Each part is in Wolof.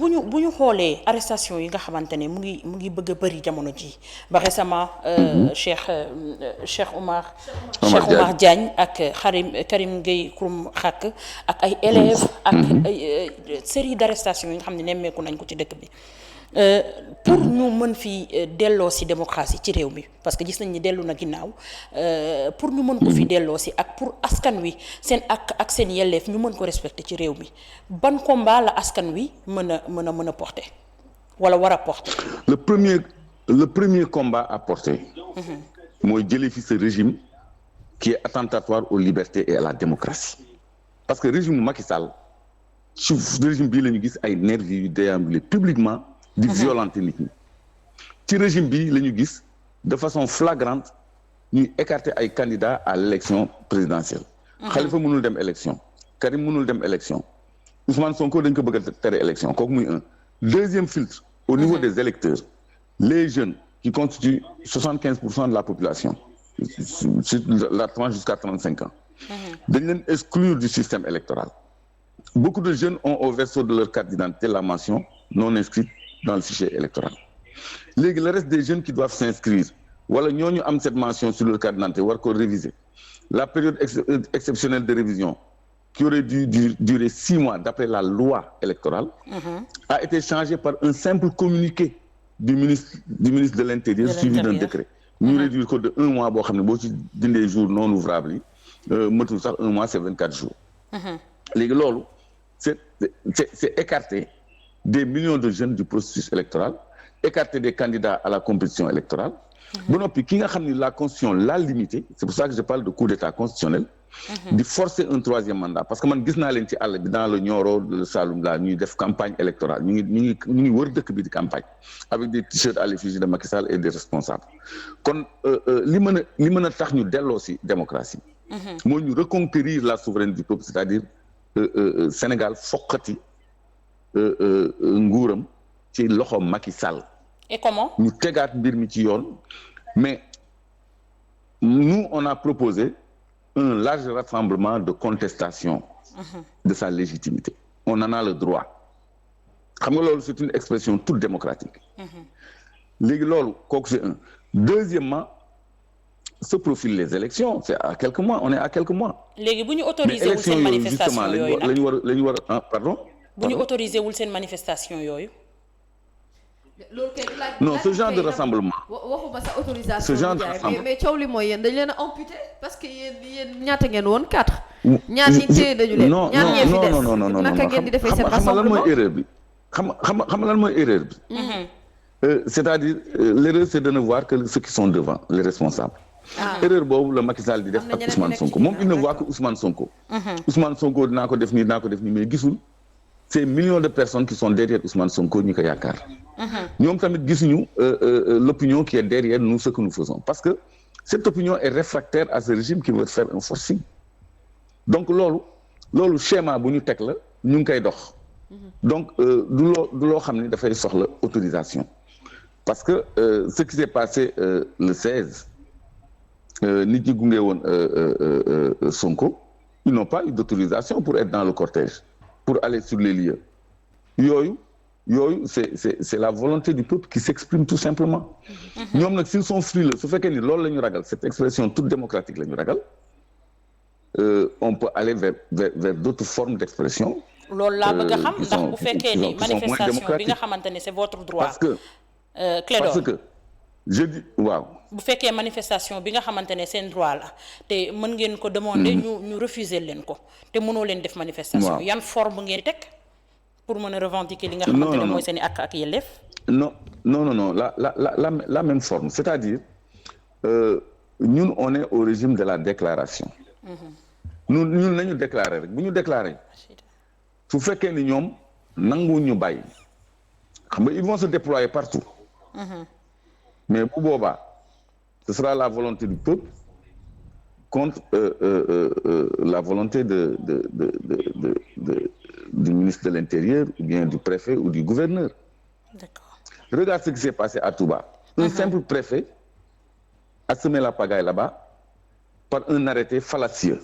bu ñu xoolee arrestation yi nga xamante ne mu ngi bëgg a bëri jamono ji ba récemment Cheikh Oumar Diagne ak Karim Gueye Xrum Xax ak ay élèves ak ay série d'arrestations yi nga xam ne nemmeeku nañ ko ci dëkk bi pour ñu mën fi delloo si démocratie ci réew mi parce que gis nañ ni dellu na ginnaaw pour ñu mën ko fi delloo si ak pour askan wi seen ak seen yelleef ñu mën ko respecter ci réew mi ban combat la askan wi mën a porter wala war a porter. le premier combat à porter. mooy jëlee fi ce régime qui est attentatoire aux libertés et à la démocratie parce que régime Macky Sall ci régime bii la ñu gis ay nervis yu déambuler publiquement di violenter nit ñi ci régime bi la ñu gis de façon flagrante ñuy écarter ay candidats à l'élection présidentielle. Khalifa mënul dem élection Karim mënul dem élection Ousmane Sonko dañ ko bëgg a tere élection kooku muy un. Deuxième filtre au niveau des électeurs les jeunes qui constituent 75% de la population sur la tranche jusqu'à 35 ans. dañ leen exclure du système électoral. Beaucoup de jeunes ont au verso de leur carte d'identité la mention non inscrite dans le fichier électoral. Léegi le reste des jeunes qui doivent s'inscrire wala ñooñu am cette mention sur leur carte d'identité war ko réviser la période exceptionnelle de révision qui aurait dû durer 6 mois d'après la loi électorale a été changée par un simple communiqué du ministre de l'Intérieur suivi d'un décret ñu réduire ko de 1 mois boo xam ne boo ci dindee jours non ouvrables yi matul sax 1 mois c'est 24 jours léegi loolu c'est écarter des millions de jeunes du processus électoral écarter des candidats à la compétition électorale ba noppi ki nga xam ne la constitution l'a limité c'est pour ça que je parle de coup d'état constitutionnel di forcer un 3e mandat parce que man gis naa leen ci àll bi dans le Nioro le Saloum là ñuy def campagne électorale ñu ngi wër dëkk bi di campagne avec des t-shirts à l'effigie de Macky Sall et des responsables kon li mën a tax ñu delloo si démocratie mooy ñu reconquérir la souveraineté du peuple c'est-à-dire Sénégal foqati nguuram ci loxo Macky Sall. Et comment? ñu tegaat mbir mi ci yoon mais nous on a proposé un large rassemblement de contestation de sa légitimité. On en a le droit. Xam nga loolu c'est une expression toute démocratique. Léegi loolu kooku c'est un. Deuxièmement, se profilent les élections, c'est à quelques mois, on est à quelques mois. Léegi bu ñu autorisé wul seen manifestation yooyu nag lañu war a pardon. bu ñu autorisé wul seen manifestation yooyu. loolu kay non ce genre de rassemblement. waxuma sa autorisation. ce genre de rassemblement mais coow li mooy yéen dañ leen a amputé parce que yéen ñaata ngeen woon 4. ñaar ñi téye dañu leen. ñaar ñee fi des non naka ngeen di defee seen rassemblement. xam nga lan mooy erreur bi xam nga lan mooy erreur bi. c'est-à-dire l'erreur c'est de ne voir que ceux qui sont devant les responsables. erreur boobu la Macky Sall di def ak Ousmane Sonko moom il ne voit que Ousmane Sonko. Ousmane Sonko dinaa ko def nii mais gisul ces millions de personnes qui sont derrière Ousmane Sonko ñi ko yaakaar. ñoom tamit gisuñu l'opinion qui est derrière nous ce que nous faisons parce que cette opinion est réfractaire à ce régime qui veut faire un forcing donc loolu schéma bu ñu teg la ñu ngi koy dox donc du loo xam ne dafay soxla autorisation parce que ce qui s'est passé le 16 nit ñi gunge woon Sonko ils n'ont pas eu d'autorisation pour être dans le cortège pour aller sur les lieux yooyu c'est la volonté du peuple qui s'exprime tout simplement ñoom nag s'ils sont frileux su fekkee ni loolu la ñu ragal cette expression toute démocratique la ñu ragal on peut aller vers d'autres formes d'expression loolu laa bëgg a xam ndax bu fekkee ni manifestation bi nga xamante ne c'est votre droit parce que je dis waaw bu fekkee manifestation bi nga xamante ne seen droit la te mën ngeen ko demander ñu refuser leen ko te mënoo leen def manifestation yan forme ngeen teg pour mën a revendiquer li nga xamante ne mooy seen i ak yelleef. non la même forme c'est-à-dire ñun on est au régime de la déclaration. ñun nañu déclarer rek bu ñu déclarer su fekkee ni ñoom nangu ñu bàyyi xam nga ils vont se déployer partout. mais bu boobaa ce sera la volonté du peuple contre la volonté du ministre de l'Intérieur ou bien du préfet ou du gouverneur. D'accord. Regarde ce qui s'est passé à Touba. Un simple préfet a semé la pagaille là-bas par un arrêté fallacieux.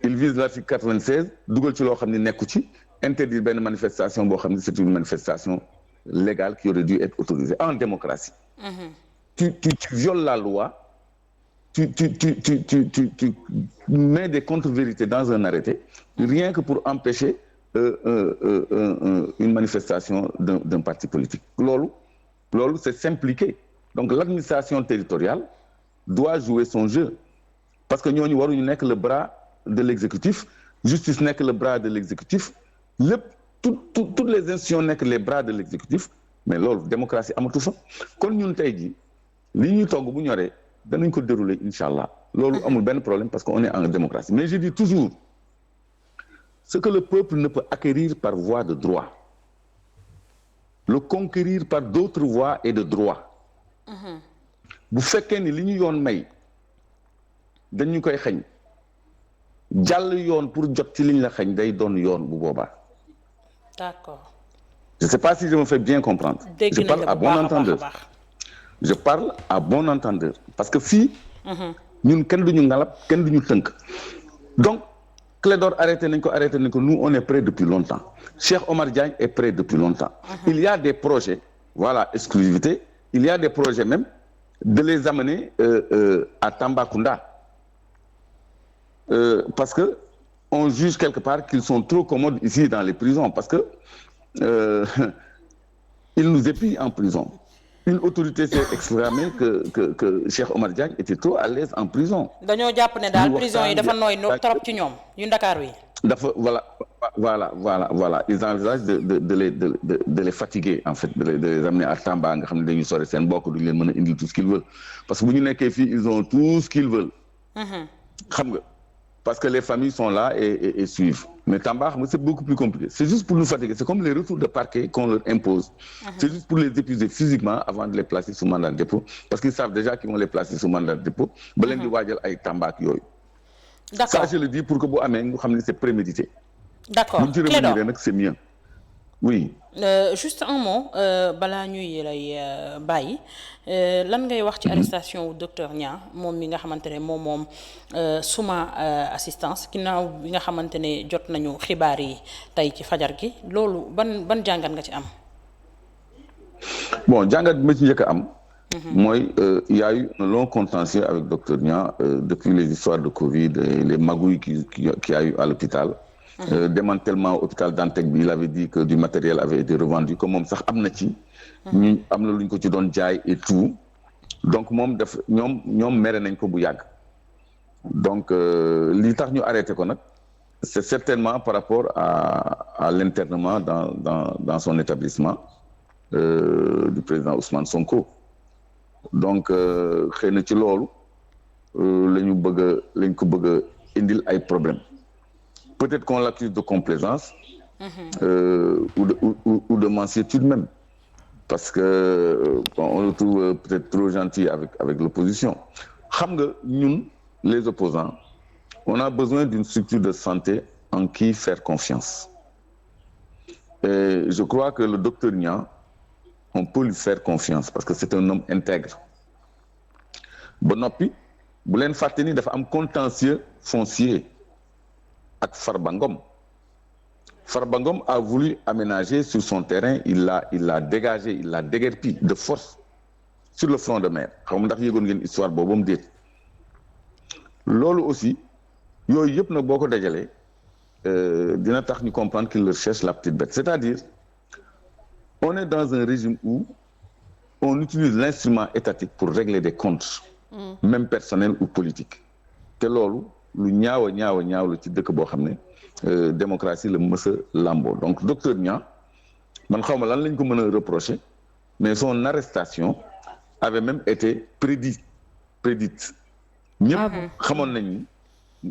Il vise l'article 96 dugal ci loo xam ne nekku ci interdire benn manifestation boo xam ne c'est une manifestation légale qui aurait dû être autorisée en démocratie. Tu violes la loi, tu mets des contre-vérités dans un arrêté, rien que pour empêcher une manifestation d'un parti politique. Loolu c'est s'impliquer. Donc l'administration territoriale doit jouer son jeu. Parce que ñooñu waruñu nekk le bras de l'exécutif, justice nekk le bras de l'exécutif, toutes les institutions nekk les bras de l'exécutif, mais loolu démocratie amatu fa. Kon ñun tey jii li ñuy togg bu ñoree danañ ko dérouler incha allah loolu amul benn problème parce que on est en démocratie. Mais je dis toujours ce que le peuple ne peut acquérir par voie de droit, le conquérir par d'autres voies et de droit. Bu fekkee ni li ñu yoon may dañu koy xañ jàll yoon pour jot ci liñ la xañ day doon yoon bu boobaa. D'accord. Je sais pas si je me fais bien comprendre. Je parle à bon entendeur. Je parle à bon entendeur parce que fii ñun kenn duñu ngalab kenn duñu tënk. Donc Clédor arrêté nañ ko nous on est prêt depuis longtemps. Cheikh Omar Diagne est prêt depuis longtemps. Il y a des projets, voilà, exclusivité, il y a des projets même de les amener à Tambacounda. Parce que on juge quelque part qu'ils sont trop commodes ici dans les prisons parce que ils nous épient en prison. Une autorité s'est exclamée que Cheikh Omar Diagne était trop à l'aise en prison. dañoo jàpp ne daal prison yi dafa nooy trop ci ñoom yu Ndakaaru yi. dafa voilà ils envisagent de les fatiguer en fait de les amener à Tamba nga xam ne dañuy sori seen mbokk duñu leen mën a indil tout ce qu'ils veulent parce que bu ñu nekkee fii ils ont tout ce qu'ils veulent. xam nga parce que les familles sont là et suivent. Mais Tamba, c'est beaucoup plus compliqué. C'est juste pour nous fatiguer. C'est comme les retours de parquet qu'on leur impose. C'est juste pour les épuiser physiquement avant de les placer sous mandat de dépôt. Parce qu'ils savent déjà qu'ils vont les placer sous mandat de dépôt. D'accord. Ça, je le dis pour que vous amène, c'est prémédité. D'accord. C'est mieux. Oui. Juste un mot balaa ñuy lay bàyyi lan ngay wax ci arrestation wu docteur Niang moom mi nga xamante ne moom suma assistance ginnaaw bi nga xamante ne jot nañu xibaar yi tey ci fajar gi loolu ban jàngat nga ci am. Bon jàngat bi ma ci njëkk a am. mooy il y a eu un long contentieux avec docteur Niang depuis les histoires de Covid et les magouilles qu'il y a eu à l'hôpital. Démantèlement au hôpital Dantec bi il avait dit que du matériel avait été revendu comme moom sax am na ci. ñu am na lu ñu ko ci doon jaay et tout. donc moom def ñoom mere nañ ko bu yàgg. donc li tax ñu arrêté ko nag c'est certainement par rapport à l'internement dans son établissement du président Ousmane Sonko. donc xëy na ci loolu lañ ko bëgg a indil ay problèmes. Peut-être qu'on l'accuse de complaisance ou de mansuétude même. Parce que on le trouve peut-être trop gentil avec l'opposition. Xam nga ñun les opposants, on a besoin d'une structure de santé en qui faire confiance. Et je crois que le docteur Niang, on peut lui faire confiance parce que c'est un homme intègre. Ba noppi bu leen fàtte ni dafa am contentieux foncier. Ak Farba Ngom a voulu aménager sur son terrain, il l'a dégagé, il l'a déguerpi de force sur le front de mer. Xam nga ndax yëgoon ngeen histoire boobu mu déet. Loolu aussi yooyu yëpp nag boo ko dajalee dina tax ñu comprendre qu'il leur cherche la petite bête. C'est-à-dire on est dans un régime où on utilise l'instrument étatique pour régler des comptes, même personnels ou politiques. Te loolu lu ñaaw la ci dëkk boo xam ne démocratie la mës a lamboo donc docteur Niang man xaw ma lan lañ ko mën a reprocher mais son arrestation avait même été prédite ñëpp xamoon nañ ni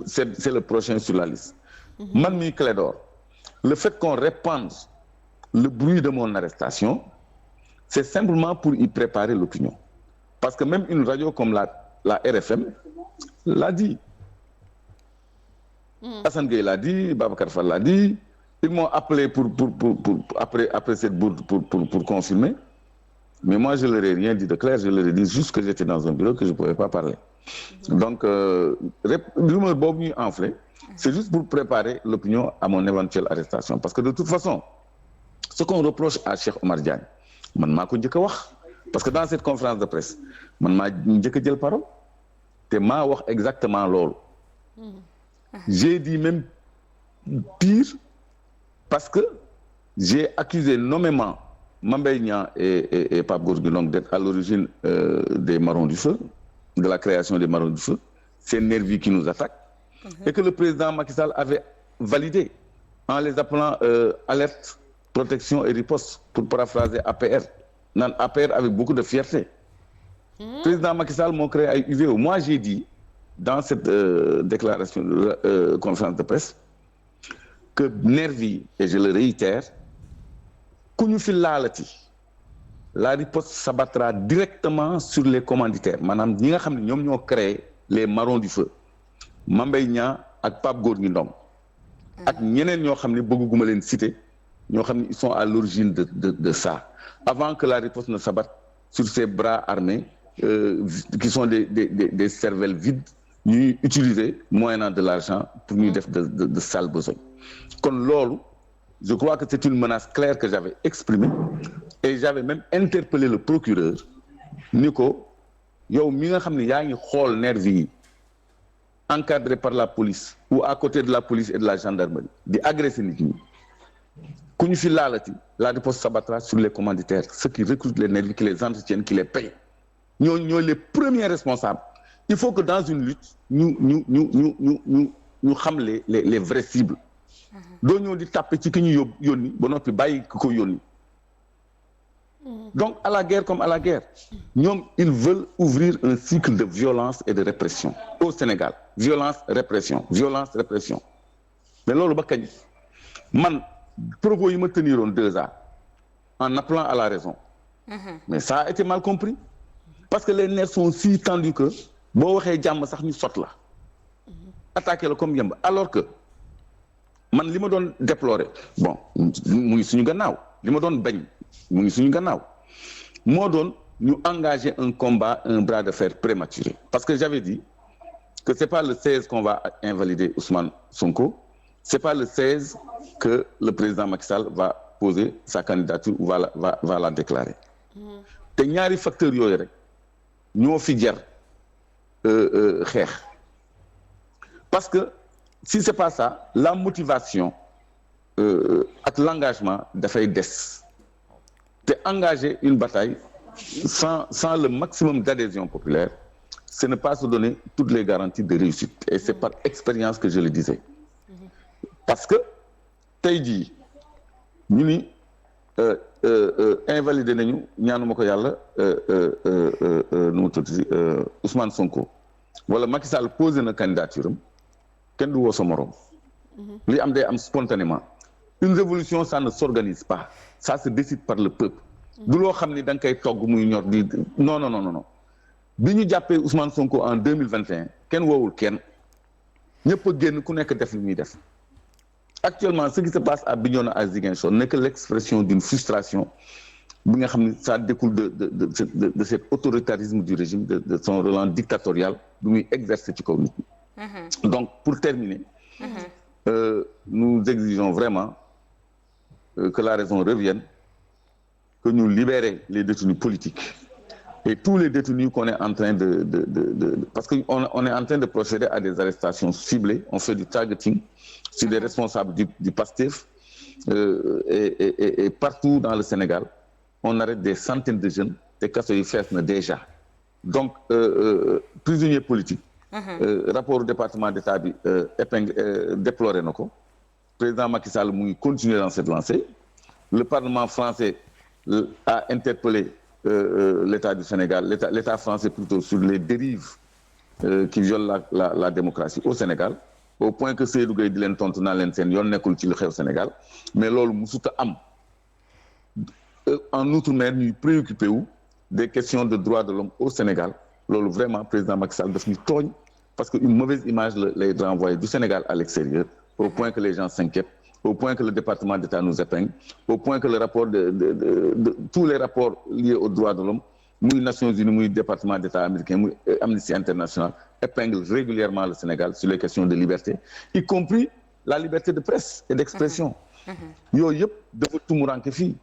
c'est le prochain sur la liste. Man mi Clédor le fait qu'on répande le bruit de mon arrestation c'est simplement pour y préparer l'opinion parce que même une radio comme la RFM l'a dit. Assane Gueye l'a dit, Babacar Fall l'a dit. Ils m'ont appelé pour après cette bourde pour confirmer. Mais moi, je leur ai rien dit de clair. Je leur ai dit juste que j'étais dans un bureau que je ne pouvais pas parler. Donc, rumeur boobu ñuy enflé C'est juste pour préparer l'opinion à mon éventuelle arrestation. Parce que de toute façon, ce qu'on reproche à Cheikh Omar Diagne, man maa ko njëkk a wax. Parce que dans cette conférence de presse, man maa njëkk a jël parole te maa wax exactement loolu. J'ai dit même pire parce que j'ai accusé nommément Mame Mbaye Niang et Pape Gorgui Ndong d'être à l'origine des Marrons du Feu, de la création des Marrons du Feu, ces nervis qui nous attaquent, et que le président Macky Sall avait validé en les appelant alerte, protection et riposte, pour paraphraser APR. Naan APR avec beaucoup de fierté. Président Macky Sall moo créé ay UVO. Moi j'ai dit dans cette déclaration de conférence de presse que nervi, et je le réitère, ku ñu fi laalati la riposte s'abattra directement sur les commanditaires maanaam ñi nga xam ne ñoom ñoo créé les Marrons du Feu, Mame Mbaye Niang ak Pape Gorgui Ndong ak ñeneen ñoo xam ne bëgguma leen citer, ñoo xam ne ils sont à l'origine de ça, avant que la riposte ne s'abatte sur ces bras armés qui sont des cervelles vides ñuy utiliser moyennant de l'argent pour ñuy def de sales besognes. Kon loolu je crois que c'est une menace claire que j'avais exprimée et j'avais même interpellé le procureur ni ko yow mi nga xam ne yaa ngi xool nervi yi encadré par la police ou à côté de la police et de la gendarmerie di agresser nit ñi ku ñu fi laalati la riposte s'abattra sur les commanditaires, ceux qui recrutent les nervis, qui les entretiennent, qui les payent. Ñoo les premiers responsables. Il faut que dans une lutte ñu xam les vraies cibles. doo ñëw di tàppe ci ki ñu yónni ba noppi bàyyi ki ko yónni. Donc à la guerre comme à la guerre, ñoom ils veulent ouvrir un cycle de violence et de répression au Sénégal. Violence répression mais loolu ba kañ man propos yi ma teniroon 2 ans en appelant à la raison. Mais ça a été mal compris parce que les nerfs sont si tendus que boo waxee jàmm sax ñu sot la attaqué la comme yemb, alors que man li ma doon déplorer bon mu ngi suñu gannaaw, li ma doon bañ mu ngi suñu gannaaw moo doon ñu engager un combat, un bras de fer prématuré, parce que j'avais dit que c'est pas le 16 qu'on va invalider Ousmane Sonko, c'est pas le 16 que le président Macky Sall va poser sa candidature ou va la déclarer. te ñaari facteurs yooyu rek ñoo fi jar xeex, parce que si c'est pas ça, la motivation ak l'engagement dafay des te engager une bataille sans le maximum d'adhésion populaire, ce n'est pas se donner toutes les garanties de réussite, et c'est par expérience que je le disais. Parce que tey jii ñu ni invalidé nañu ñaanuma ko yàlla nu mu tudd Ousmane Sonko wala Macky Sall posé na candidature am, kenn du woo sa morom. li am day am spontanément. Une révolution ça ne s'organise pas, ça se décide par le peuple. du loo xam ni da nga koy togg muy ñor di non. bi ñu jàppee Ousmane Sonko en 2021 kenn woowul kenn ñëpp a génn ku nekk def li muy def. Actuellement ce qui se passe à Bignona, à Ziguinchor n'est que l'expression d'une frustration bi nga xam ni ça découle de cet autoritarisme du régime, de son relent dictatorial bi muy exercer ci kaw nit ñi. Donc pour terminer, nous exigeons vraiment que la raison revienne, que nous libérions les détenus politiques et tous les détenus qu'on est en train parce qu'on est en train de procéder à des arrestations ciblées, on fait du targeting sur des responsables du PASTEF et partout dans le Sénégal, on arrête des centaines de jeunes, des kaso yi fees na déjà. Donc prisonniers politiques, rapport au département d'État bi déploré na ko. Président Macky Sall mu ngi continuer dans cette lancée. Le Parlement français a interpellé l'État du Sénégal, l'État français plutôt, sur les dérives qui violent la démocratie au Sénégal, au point que Seydou Gueye di leen tontu naa leen seen yoon nekkul ci lu xew Sénégal. Mais loolu musut a am en outre-mer ñuy préoccupé wu des questions de droits de l'homme au Sénégal. Loolu vraiment président Macky Sall daf ñu tooñ, parce que une mauvaise image lay renvoyer du Sénégal à l'extérieur, au point que les gens s'inquiètent, au point que le département d'État nous épingle, au point que le rapport de tous les rapports liés aux droits de l'homme muy Nations Unies muy département d'État américain muy Amnesty International épingle régulièrement le Sénégal sur les questions de liberté y compris la liberté de presse et d'expression. yooyu yëpp dafa tumuranke fii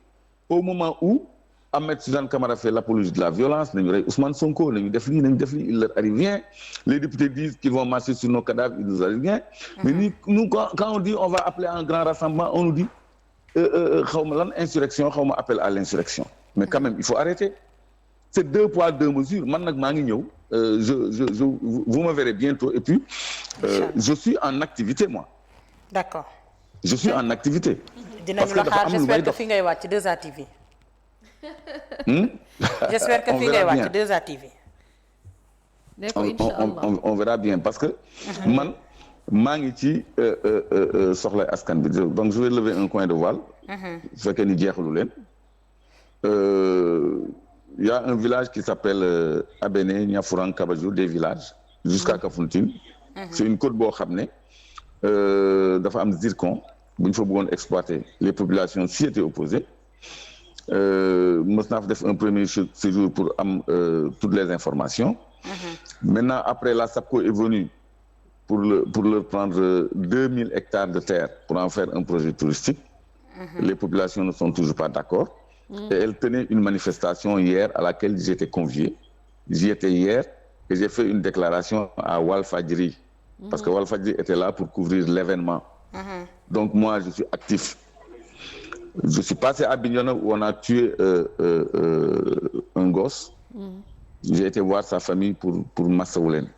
au moment où Ahmed Suzanne Camara fait l'apologie de la violence nañu rey Ousmane Sonko nañu def lii il leur arrive rien les députés disent qu'ils vont marcher sur nos cadavres il nous arrive rien mais nous quand on dit on va appeler un grand rassemblement on nous dit xawma lan insurrection xawma appel à l'insurrection mais quand même il faut arrêter c'est 2 poids 2 mesures man nag maa ngi ñëw vous me verrez bientôt et puis je suis en activité moi. D'accord. Je suis en activité. dinañu la xaar j'espère que fi ngay wàcc 2A TV. J'espère que fi ngay wàcc 2A TV. on verra bien parce que man maa ngi ci soxlay askan bi donc je vais lever un coin de voile. su fekkee ni jeexalu leen. Il y a un village qui s'appelle Abéné Niafouran Kabajou des villages jusqu'à Kafountine. C'est une côte boo xam ne dafa am zircon bu ñu fa bëggoon exploiter les populations s'y étaient opposées mos naa fa def un premier séjour pour am toutes les informations. Maintenant après la SAPCO est venue pour leur prendre 2000 hectares de terre pour en faire un projet touristique. Les populations ne sont toujours pas d'accord. Et elle tenait une manifestation hier à laquelle j'étais convié. J'y étais hier et j'ai fait une déclaration à Walfadjri parce que Walfadjri était là pour couvrir l'événement. Donc moi je suis actif. Je suis passé à Bignona où on a tué un gosse. J'ai été voir sa famille pour masawu leen.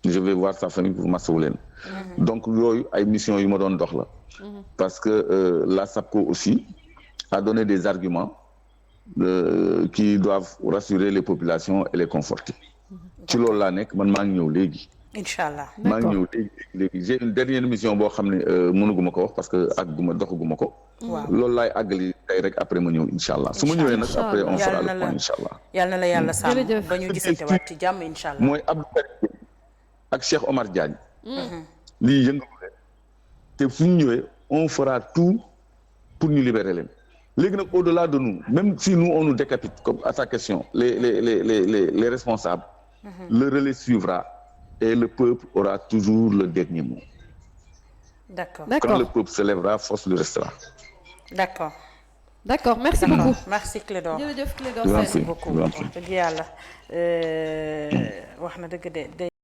Je vais voir sa famille pour masawu leen. Donc yooyu ay mission yu ma doon dox la. Parce que la SAPCO aussi a donné des arguments qui doivent rassurer les populations et les conforter. ci loolu laa nekk man maa ngi ñëw léegi. Inch'Allah. maa ngi ñëw léegi j'ai une dernière mission boo xam ne mënuguma ko wax parce que àgguma doxaguma ko. waaw loolu laay àggali tey rek après ma ñëw inch'Allah su ma ñëwee nag après on fera le point inch'Allah. yal na la yàlla sàmm ba ñu gisante waat ci jàmm inch'Allah. mooy Abdou Karim ak Cheikh Omar Diagne. lii yëngalu leen te suñu ñëwee on fera tout pour ñu libérer leen. léegi nag au-delà de nous même si nous on nous décapite comme à ta question les responsables. Le relais suivra et le peuple aura toujours le dernier mot. D'accord. Quand le peuple se lèvera, force lui restera. D'accord. D'accord, merci beaucoup. Merci Clédor. jërëjëf Clédor merci beaucoup. dëgg yàlla wax na dëgg de.